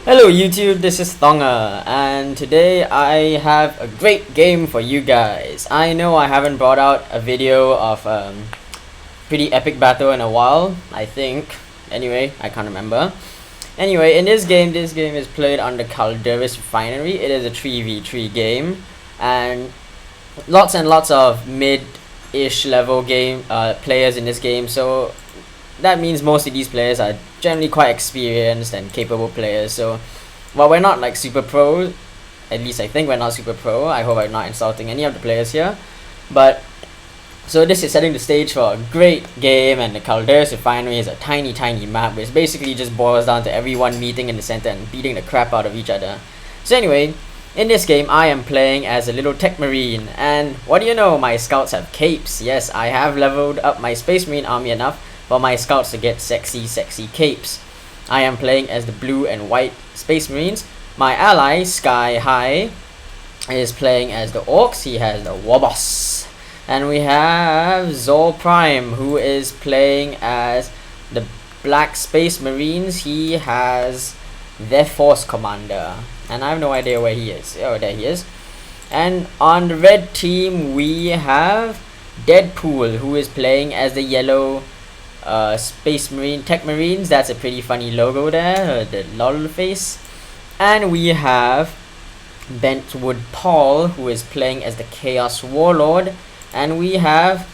Hello YouTube, this is Thonga, and today I have a great game for you guys. I know I haven't brought out a video of pretty epic battle in a while, I think. Anyway, I can't remember. Anyway, in this game is played on the Clusterf Refinery. It is a 3v3 game, and lots of mid-ish level players in this game, so that means most of these players are generally quite experienced and capable players. So while we're not like super pro, at least I think we're not super pro, I hope I'm not insulting any of the players here, but so this is setting the stage for a great game. And the Clusterf Refinery is a tiny map which basically just boils down to everyone meeting in the center and beating the crap out of each other. So anyway, in this game I am playing as a little Techmarine, and what do you know, my scouts have capes. Yes, I have leveled up my Space Marine army enough for my scouts to get sexy capes. I am playing as the blue and white Space Marines. My ally, Sky High, is playing as the Orks. He has the Warboss. And we have Zor Prime, who is playing as the black Space Marines. He has their Force Commander, and I have no idea where he is. Oh, there he is. And on the red team we have Deadpool, who is playing as the yellow Space Marine Techmarines. That's a pretty funny logo there, the lol face. And we have Bentwood Paul, who is playing as the Chaos Warlord. And we have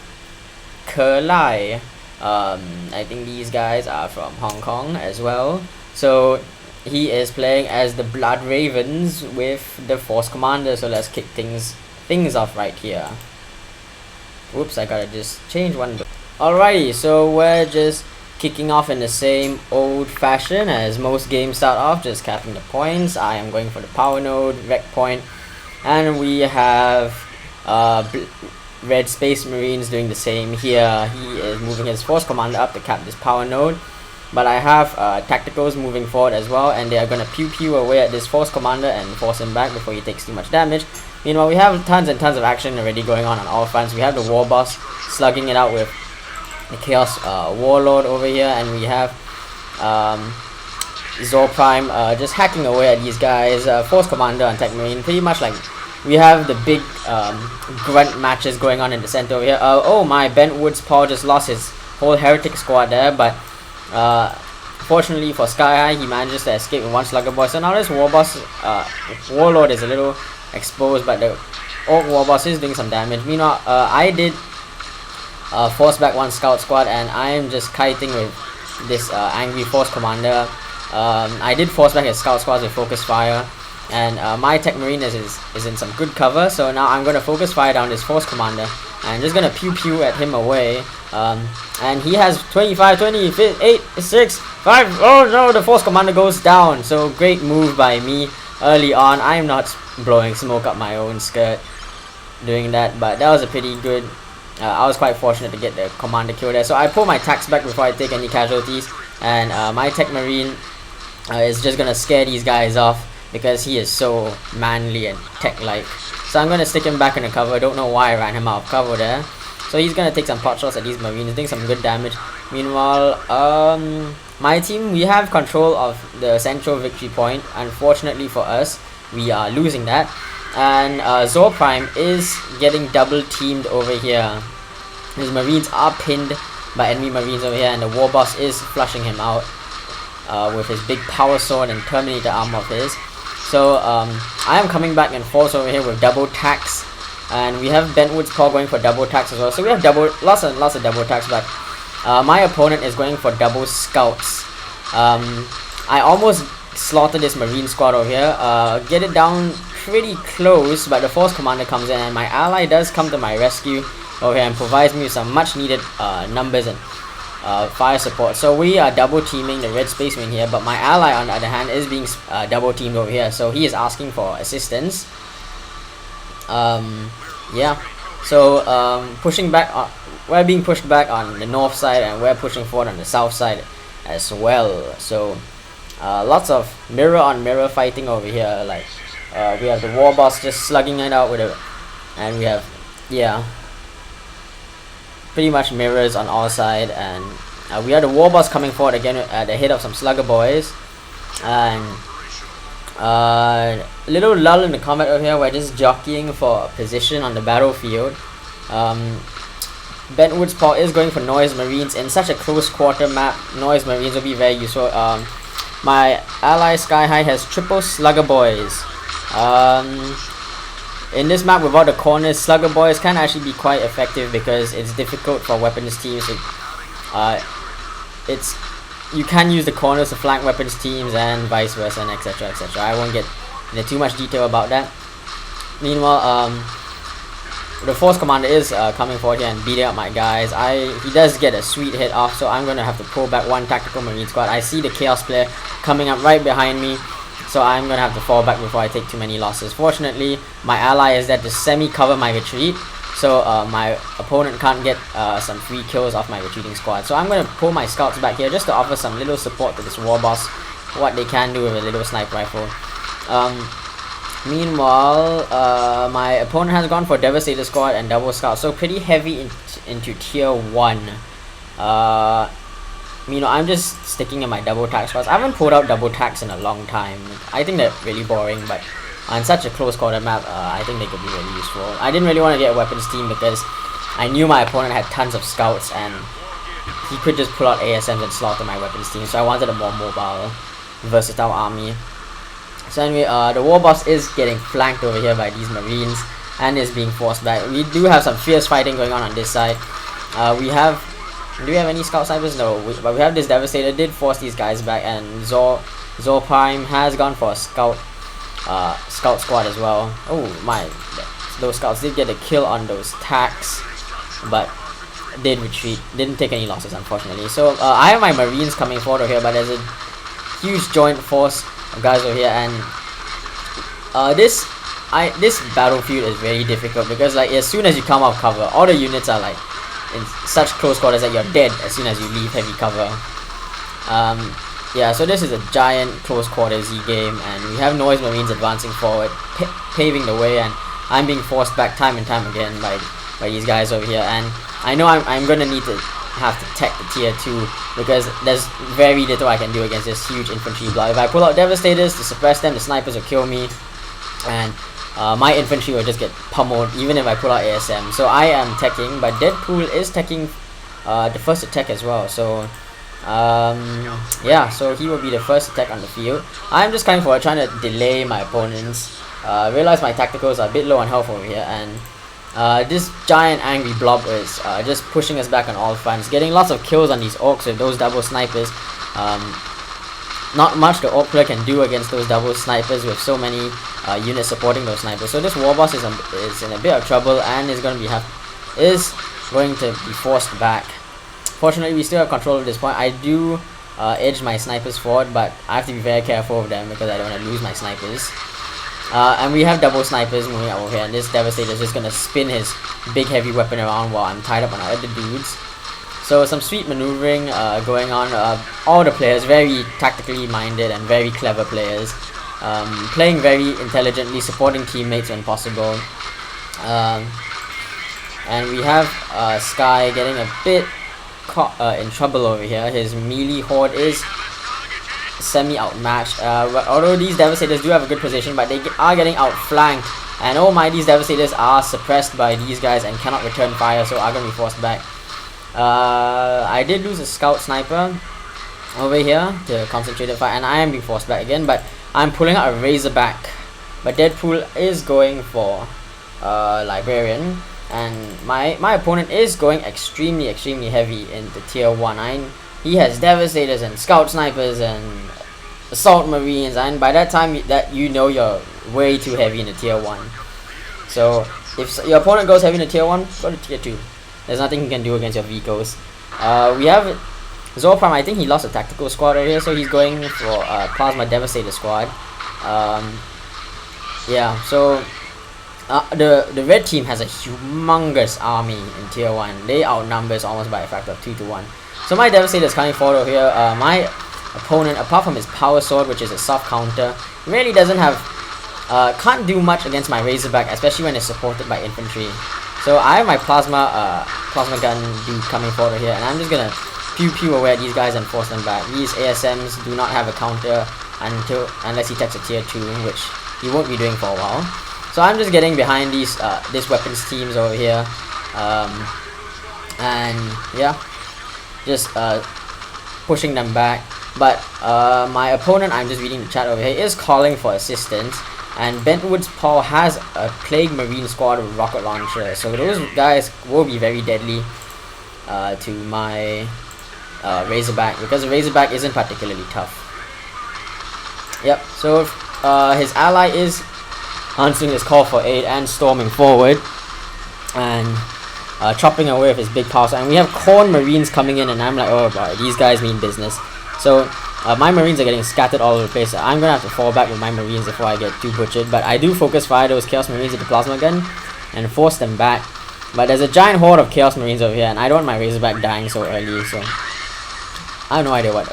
Kerlai. I think these guys are from Hong Kong as well. So he is playing as the Blood Ravens with the Force Commander. So let's kick things off right here. Whoops, I gotta just change one. Alrighty, so we're just kicking off in the same old fashion as most games start off, just capping the points. I am going for the power node, wreck point, and we have red Space Marines doing the same here. He is moving his Force Commander up to cap this power node, but I have tacticals moving forward as well, and they are gonna pew away at this Force Commander and force him back before he takes too much damage. Meanwhile, we have tons of action already going on all fronts. We have the Warboss slugging it out with the Chaos Warlord over here, and we have Zor Prime just hacking away at these guys. Force Commander and Techmarine, pretty much like we have the big grunt matches going on in the center over here. Oh my, Bentwood's Paul just lost his whole Heretic squad there, but fortunately for Sky High, he manages to escape with one Slugger Boy. So now this Warboss Warlord is a little exposed, but the Ork Warboss is doing some damage. Meanwhile, I did force back one scout squad, and I am just kiting with this angry Force Commander. I did force back his scout squads with focus fire, and my Techmarine is in some good cover. So now I'm gonna focus fire down this Force Commander, and I'm just gonna pew at him away. And he has 25, 20, 8, 6, 5. Oh no, the Force Commander goes down. So great move by me early on. I'm not blowing smoke up my own skirt doing that, but that was a pretty good. I was quite fortunate to get the commander kill there. So I pull my tax back before I take any casualties, and my Techmarine is just gonna scare these guys off because he is so manly and tech-like. So I'm gonna stick him back in the cover. Don't know why I ran him out of cover there. So he's gonna take some pot shots at these Marines, doing some good damage. Meanwhile, my team, we have control of the central victory point. Unfortunately for us, we are losing that. And Zor Prime is getting double teamed over here. His Marines are pinned by enemy Marines over here, and the Warboss is flushing him out with his big power sword and Terminator armor of his. So I am coming back in force over here with double tax, and we have Bentwood's Paw going for double tax as well. So we have lots of double tax, but my opponent is going for double scouts. I almost slaughtered this Marine squad over here, get it down pretty close, but the Force Commander comes in, and my ally does come to my rescue over here and provides me with some much needed numbers and fire support. So we are double teaming the red Space Marine here, but my ally on the other hand is being double teamed over here, so he is asking for assistance. Yeah, so pushing back we're being pushed back on the north side, and we're pushing forward on the south side as well. So lots of mirror on mirror fighting over here. Like we have the Warboss just slugging it out with it, and we have, yeah, pretty much mirrors on all sides. And we have the Warboss coming forward again at the head of some Slugger Boys, and Little lull in the combat over here. We're just jockeying for position on the battlefield. Bentwood's Paw is going for Noise Marines. In such a close quarter map, Noise Marines will be very useful. My ally Sky High has triple Slugger Boys. In this map without the corners, Slugger Boys can actually be quite effective because it's difficult for weapons teams to, you can use the corners to flank weapons teams and vice versa, and etc, etc. I won't get into too much detail about that. Meanwhile, the Force Commander is coming forward here and beating up my guys. He does get a sweet hit off, so I'm gonna have to pull back one Tactical Marine Squad. I see the Chaos player coming up right behind me, so I'm gonna have to fall back before I take too many losses. Fortunately, my ally is there to semi-cover my retreat, so my opponent can't get some free kills off my retreating squad. So I'm gonna pull my scouts back here just to offer some little support to this Warboss, what they can do with a little sniper rifle. Meanwhile, my opponent has gone for Devastator Squad and Double Scout, so pretty heavy into tier 1. I'm just sticking in my double tack squads. I haven't pulled out double tacks in a long time. I think they're really boring, but on such a close quarter map, I think they could be really useful. I didn't really want to get a weapons team because I knew my opponent had tons of scouts and he could just pull out ASMs and slaughter my weapons team, so I wanted a more mobile, versatile army. So anyway, the Warboss is getting flanked over here by these Marines and is being forced back. We do have some fierce fighting going on this side. Do we have any scout snipers? No, but we have this Devastator. Did force these guys back, and Zor Prime has gone for a scout squad as well. Oh my, those scouts did get a kill on those tacks, but did retreat. Didn't take any losses, unfortunately. So I have my Marines coming forward over here, but there's a huge joint force of guys over here, and this battlefield is very difficult because like as soon as you come off cover, all the units are like in such close quarters that you're dead as soon as you leave heavy cover. Yeah, so this is a giant close quarters game, and we have Noise Marines advancing forward, paving the way, and I'm being forced back time and time again by these guys over here. And I know I'm gonna need to have to tech the tier 2 because there's very little I can do against this huge infantry block. If I pull out Devastators to suppress them, the snipers will kill me, and my infantry will just get pummeled even if I pull out ASM. So I am teching, but Deadpool is teching the first attack as well. So yeah, so he will be the first attack on the field. I'm just coming forward, trying to delay my opponents. Realize my tacticals are a bit low on health over here, and this giant angry blob is just pushing us back on all fronts, getting lots of kills on these orcs with those double snipers. Not much the orc player can do against those double snipers with so many units supporting those snipers. So this Warboss is in a bit of trouble and is going to be forced back. Fortunately, we still have control at this point. I do edge my snipers forward, but I have to be very careful of them because I don't want to lose my snipers. And we have double snipers moving out over here, and this Devastator is just going to spin his big heavy weapon around while I'm tied up on other dudes. So some sweet maneuvering going on. All the players very tactically minded and very clever players, playing very intelligently, supporting teammates when possible. And we have Sky getting a bit caught in trouble over here. His melee horde is semi-outmatched. Although these Devastators do have a good position, but they are getting outflanked. And oh my, these Devastators are suppressed by these guys and cannot return fire, so are going to be forced back. I did lose a scout sniper over here to concentrated fire, and I am being forced back again, but I'm pulling out a Razorback. But Deadpool is going for Librarian, and my opponent is going extremely heavy into tier 1. He has Devastators and Scout Snipers and Assault Marines, and by that time that you know you're way too heavy into tier 1. So if your opponent goes heavy into tier 1, go to tier 2. There's nothing he can do against your vehicles. We have Zor Prime. I think he lost a tactical squad right here, so he's going for Plasma Devastator squad. Yeah, so the red team has a humongous army in tier 1. They outnumber us almost by a factor of 2 to 1. So my Devastator is coming forward over here. My opponent, apart from his Power Sword, which is a soft counter, really doesn't have, can't do much against my Razorback, especially when it's supported by infantry. So I have my plasma gun dude coming forward here, and I'm just gonna pew away at these guys and force them back. These ASMs do not have a counter unless he takes a tier 2, which he won't be doing for a while. So I'm just getting behind these this weapons teams over here, and yeah, just pushing them back. But my opponent, I'm just reading the chat over here, is calling for assistance, and Bentwood's Paul has a Plague Marine squad with rocket launcher, so those guys will be very deadly to my Razorback, because the Razorback isn't particularly tough. Yep, so his ally is answering his call for aid and storming forward and chopping away with his big power. And we have Corn Marines coming in, and I'm like, oh boy, these guys mean business. So my Marines are getting scattered all over the place. I'm gonna have to fall back with my Marines before I get too butchered, but I do focus fire those Chaos Marines with the plasma gun and force them back. But there's a giant horde of Chaos Marines over here, and I don't want my Razorback dying so early, so I have no idea what.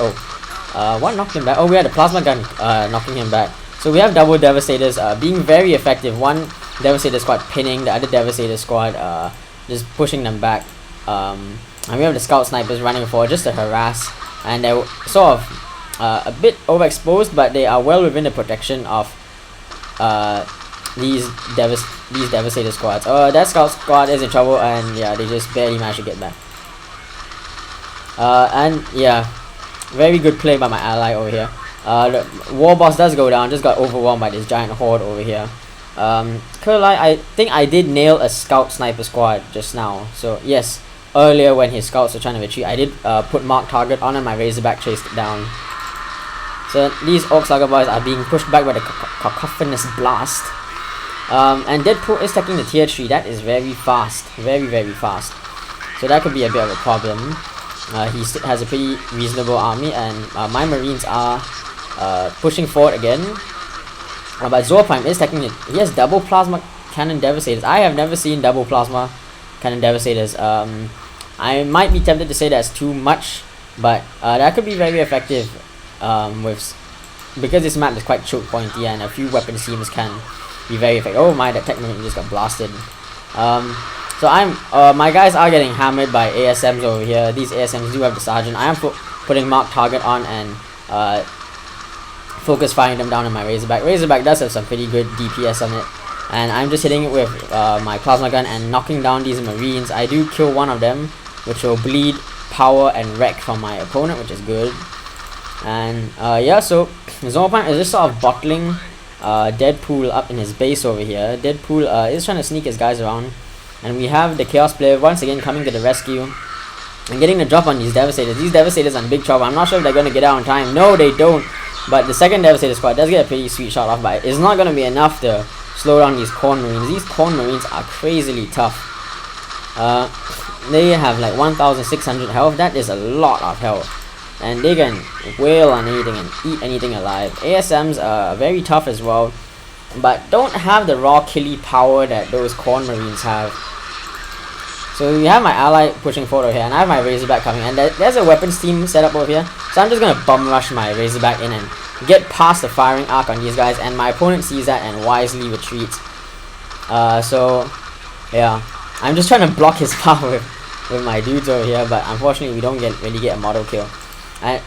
What knocked him back? Oh, we had a plasma gun knocking him back. So we have double Devastators being very effective. One Devastator squad pinning, the other Devastator squad just pushing them back. And we have the Scout Snipers running forward just to harass. And they're sort of a bit overexposed, but they are well within the protection of these Devastator squads. That Scout squad is in trouble, and yeah, they just barely managed to get back. And yeah, very good play by my ally over here. The Warboss does go down, just got overwhelmed by this giant horde over here. I think I did nail a Scout Sniper squad just now. So yes, earlier when his scouts were trying to retreat, I did put mark target on, and my Razorback chased it down. So these Ork Slugger boys are being pushed back by the cacophonous blast. And Deadpool is taking the tier 3. That is very fast, very fast. So that could be a bit of a problem. He has a pretty reasonable army, and my Marines are pushing forward again. But Zorprime is taking it. He has double Plasma Cannon Devastators. I have never seen double Plasma Cannon Devastators. I might be tempted to say that's too much, but that could be very effective because this map is quite choke pointy, and a few weapon teams can be very effective. Oh my, that Techmarine just got blasted. So my guys are getting hammered by ASMs over here. These ASMs do have the Sergeant. I am putting mark target on and focus firing them down in my Razorback. Razorback does have some pretty good DPS on it, and I'm just hitting it with my plasma gun and knocking down these Marines. I do kill one of them, which will bleed power and wreck from my opponent, which is good. And yeah, so Zorprime is just sort of bottling Deadpool up in his base over here. Deadpool is trying to sneak his guys around. And we have the Chaos player once again coming to the rescue and getting the drop on these Devastators. These Devastators are in big trouble. I'm not sure if they're going to get out on time. No, they don't. But the second Devastator squad does get a pretty sweet shot off, but it's not going to be enough to slow down these Corn Marines. These Corn Marines are crazily tough. They have like 1,600 health. That is a lot of health. And they can wail on anything and eat anything alive. ASMs are very tough as well, but don't have the raw killy power that those Corn Marines have. So we have my ally pushing forward over here, and I have my Razorback coming, and there's a weapons team set up over here. So I'm just gonna bum rush my Razorback in and get past the firing arc on these guys, and my opponent sees that and wisely retreats. So yeah, I'm just trying to block his power with my dudes over here, but unfortunately we don't really get a model kill. And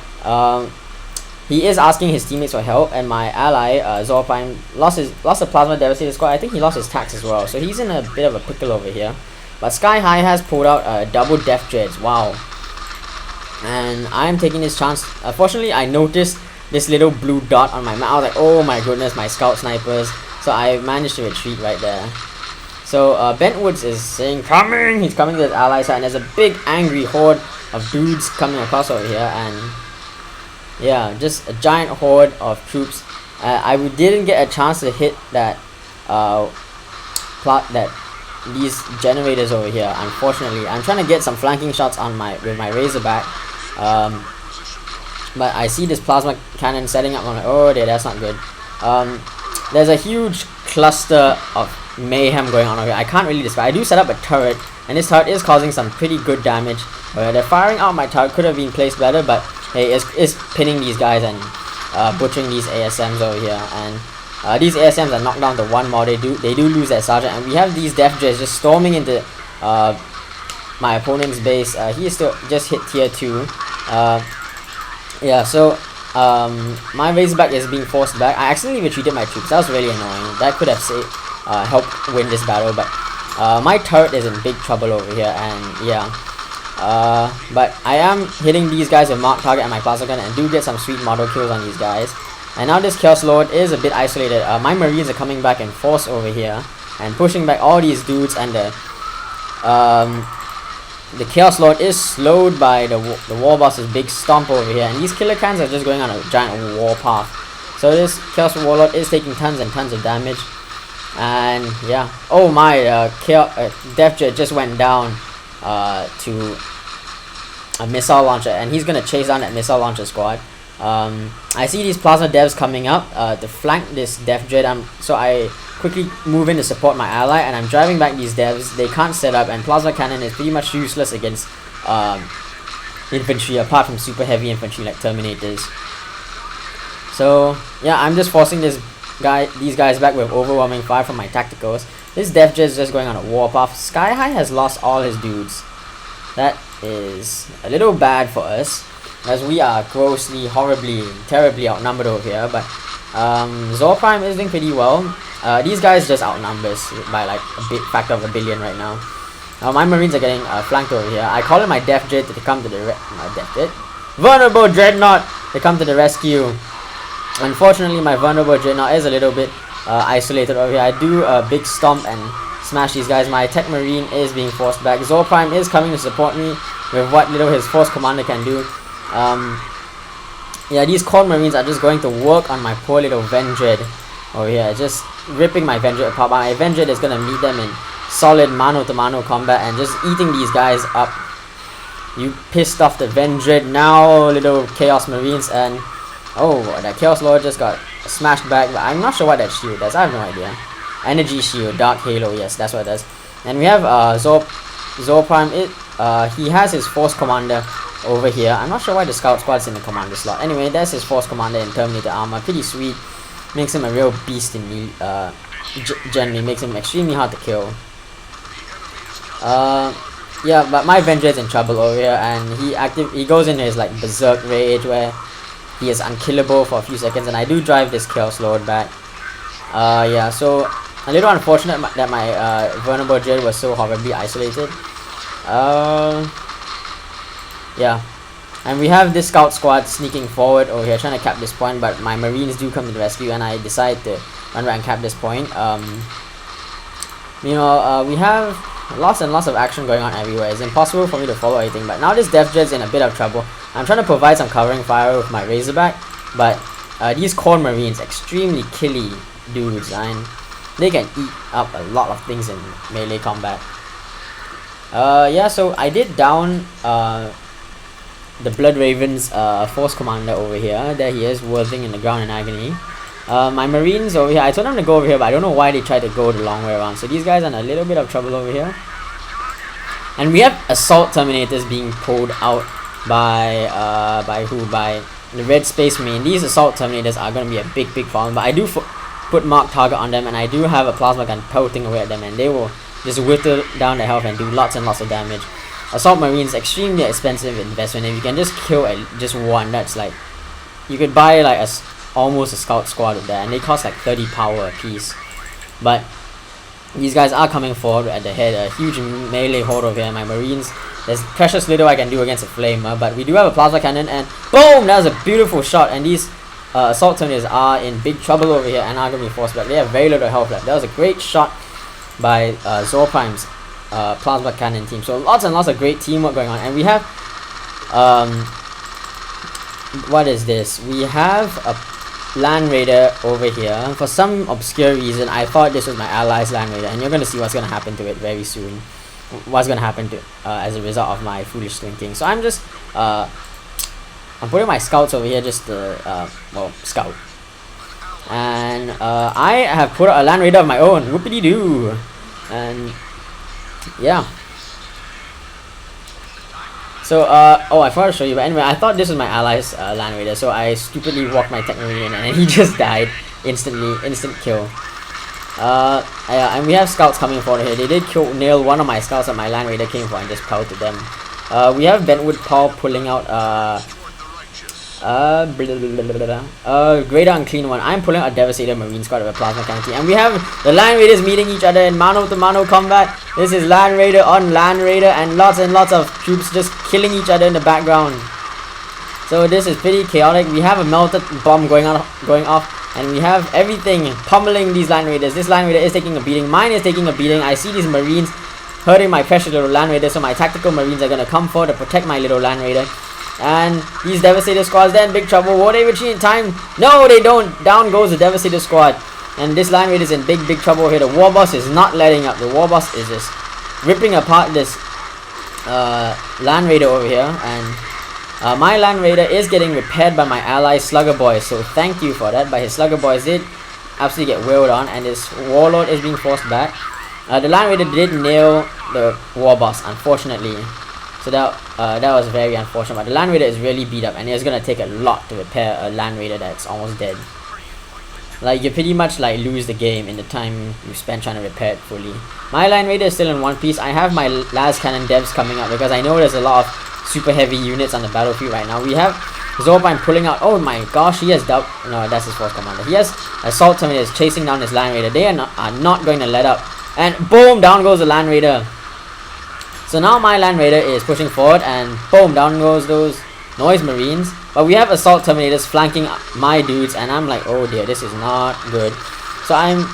he is asking his teammates for help, and my ally Zorprime lost the Plasma Devastator squad. I think he lost his tax as well, so he's in a bit of a pickle over here. But Sky High has pulled out double Death Dreads. Wow. And I'm taking this chance. Unfortunately, I noticed this little blue dot on my map. I was like, oh my goodness, my Scout Snipers. So I managed to retreat right there. So Bentwoods is saying, coming! He's coming to his ally side, and there's a big angry horde of dudes coming across over here. And yeah, just a giant horde of troops. I didn't get a chance to hit that these generators over here, unfortunately. I'm trying to get some flanking shots on with my Razorback, but I see this plasma cannon setting up. I'm like, oh dear, that's not good. There's a huge cluster of mayhem going on over here. I can't really describe. I do set up a turret, and this turret is causing some pretty good damage. They're firing out my turret. Could have been placed better, but hey, it's pinning these guys and butchering these ASMs over here. And these ASMs are knocked down to one more. They do lose their sergeant, and we have these Death Dreads just storming into my opponent's base. He is still just hit tier 2. Yeah, so my Razorback is being forced back. I accidentally retreated my troops. That was really annoying. That could have helped win this battle, but my turret is in big trouble over here, and yeah. But I am hitting these guys with mark target and my plasma gun, and do get some sweet model kills on these guys. And now this Chaos Lord is a bit isolated. My Marines are coming back in force over here and pushing back all these dudes, and the Chaos Lord is slowed by the Warboss's big stomp over here, and these killer cans are just going on a giant war path. So this Chaos Warlord is taking tons and tons of damage, and yeah. Oh my, Death Jet just went down to a missile launcher, and he's gonna chase down that missile launcher squad. I see these plasma devs coming up to flank this Death Jet, so I quickly move in to support my ally, and I'm driving back these devs. They can't set up, and plasma cannon is pretty much useless against infantry, apart from super heavy infantry like Terminators. So yeah, I'm just forcing these guys back with overwhelming fire from my tacticals. This Death Jet is just going on a war path. Sky High has lost all his dudes. That is a little bad for us, as we are grossly, horribly, terribly outnumbered over here. But Zor Prime is doing pretty well. These guys just outnumber us by like a big factor of 1 billion right now. My Marines are getting flanked over here. I call in my Death Jet to come to the Vulnerable Dreadnought to come to the rescue. Unfortunately, my Vulnerable Dreadnought is a little bit isolated over here. I do a big stomp and smash these guys. My Techmarine is being forced back. Zor Prime is coming to support me with what little his force commander can do. Yeah, these Core Marines are just going to work on my poor little Vendred over here, just ripping my Vendred apart. My Vendred is going to meet them in solid mano-to-mano combat and just eating these guys up. You pissed off the Vendred now, little Chaos Marines, and oh, that Chaos Lord just got smashed back, but I'm not sure what that shield does. I have no idea. Energy shield, Dark Halo, yes, that's what it does. And we have Zor Prime. He has his Force Commander over here. I'm not sure why the Scout Squad's in the commander slot. Anyway, that's his Force Commander in Terminator armor. Pretty sweet. Makes him a real beast in me. Generally makes him extremely hard to kill. Yeah, but my Vendred's in trouble over here, and he goes into his like berserk rage where he is unkillable for a few seconds, and I do drive this Chaos Lord back. Yeah, so a little unfortunate that my Vulnerable Dread was so horribly isolated. Yeah, and we have this Scout Squad sneaking forward over here trying to cap this point, but my Marines do come to the rescue, and I decide to run back and cap this point. You know, we have lots and lots of action going on everywhere. It's impossible for me to follow anything, but now this Death Jet's in a bit of trouble. I'm trying to provide some covering fire with my Razorback, but these Core Marines, extremely killy dudes, and they can eat up a lot of things in melee combat. Yeah, so I did down the Blood Raven's Force Commander over here. There he is, worthing in the ground in agony. My Marines over here, I told them to go over here, but I don't know why they tried to go the long way around. So these guys are in a little bit of trouble over here. And we have Assault Terminators being pulled out by the Red Space Marine. These Assault Terminators are going to be a big problem, but I do put mark target on them, and I do have a plasma gun pelting away at them, and they will just whittle down their health and do lots and lots of damage. Assault Marines, extremely expensive investment. If you can just kill just one, that's like, you could buy like almost a Scout Squad with that, and they cost like 30 power a piece. But these guys are coming forward at the head, a huge melee horde over here. My Marines, there's precious little I can do against a Flamer, but we do have a plasma cannon, and boom, that was a beautiful shot. And these Assault Terminators are in big trouble over here and are going to be forced back. They have very little health left. That was a great shot by Zor Prime's plasma cannon team. So lots and lots of great teamwork going on, and we have what is this? We have a Land Raider over here. For some obscure reason, I thought this was my ally's Land Raider, and you're gonna see what's gonna happen to it very soon. What's gonna happen to as a result of my foolish thinking. So I'm just I'm putting my scouts over here just to well, scout. And I have put out a Land Raider of my own. Whoopity doo. And yeah. So oh, I forgot to show you, but anyway, I thought this was my ally's Land Raider, so I stupidly walked my Techmarine in, and he just died instantly, instant kill. Yeah, and we have scouts coming forward here. They did nail one of my scouts that my Land Raider came for and just pelted them. We have Bentwood Paul pulling out Greater Unclean One. I'm pulling a Devastator Marine squad of a Plasma Cannon team. And we have the Land Raiders meeting each other in mano to mano combat. This is Land Raider on Land Raider, and lots of troops just killing each other in the background. So this is pretty chaotic. We have a melted bomb going off, and we have everything pummeling these Land Raiders. This Land Raider is taking a beating. Mine is taking a beating. I see these Marines hurting my precious little Land Raider, so my tactical Marines are gonna come forward to protect my little Land Raider. And these Devastator squads, they're in big trouble. Will they retreat in time? No, they don't. Down goes the Devastator squad. And this Land Raider is in big trouble here. The Warboss is not letting up. The Warboss is just ripping apart this Land Raider over here. And my Land Raider is getting repaired by my ally Slugger Boys. So thank you for that. But his Slugger Boys did absolutely get wailed on. And his Warlord is being forced back. The Land Raider did nail the Warboss, unfortunately. So that was very unfortunate. But the Land Raider is really beat up, and it's gonna take a lot to repair a Land Raider that's almost dead. Like, you pretty much like lose the game in the time you spend trying to repair it fully. My Land Raider is still in one piece. I have my last cannon devs coming up because I know there's a lot of super heavy units on the battlefield right now. We have Zorpine pulling out. Oh my gosh, he has no, that's his force commander. He has Assault Terminators chasing down his Land Raider. They are not going to let up. And boom, down goes the Land Raider. So now my Land Raider is pushing forward, and boom, down goes those Noise Marines. But we have Assault Terminators flanking my dudes, and I'm like, oh dear, this is not good. So I'm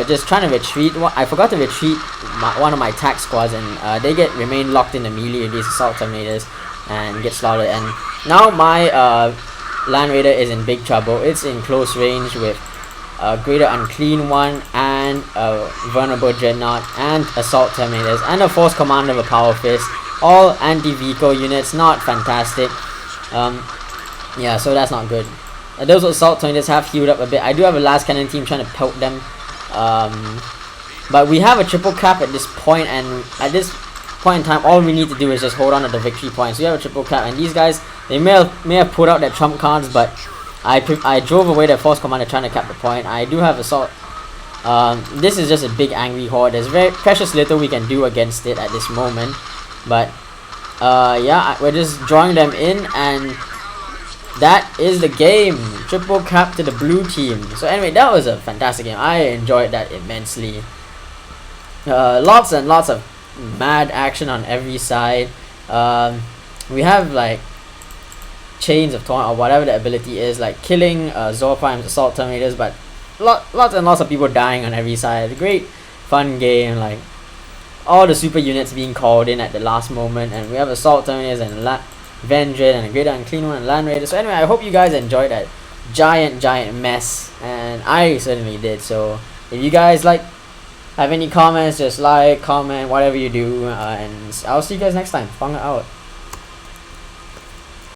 just trying to retreat. I forgot to retreat one of my attack squads, and they remain locked in the melee with these Assault Terminators and get slaughtered. And now my Land Raider is in big trouble. It's in close range with a Greater Unclean One and a Vulnerable Dreadnought and Assault Terminators and a Force Commander of a Power Fist. All anti-vehicle units, not fantastic. Yeah, so that's not good. Those Assault Terminators have healed up a bit. I do have a last cannon team trying to poke them. But we have a triple cap at this point, and at this point in time, all we need to do is just hold on to the victory points. We have a triple cap, and these guys, they may have put out their trump cards, but I drove away their Force Commander trying to cap the point. I do have Assault. This is just a big angry horde. There's very precious little we can do against it at this moment. But yeah, we're just drawing them in, and that is the game. Triple cap to the blue team. So anyway, that was a fantastic game. I enjoyed that immensely. Lots and lots of mad action on every side. We have like Chains of Torment or whatever the ability is, like killing Zorpine's Assault Terminators, but lots and lots of people dying on every side. Great fun game, like all the super units being called in at the last moment, and we have Assault Terminators and Vendread and a Greater Unclean One and Land Raider. So anyway, I hope you guys enjoyed that giant mess, and I certainly did. So if you guys have any comments, just like, comment, whatever you do, and I'll see you guys next time. Fang out.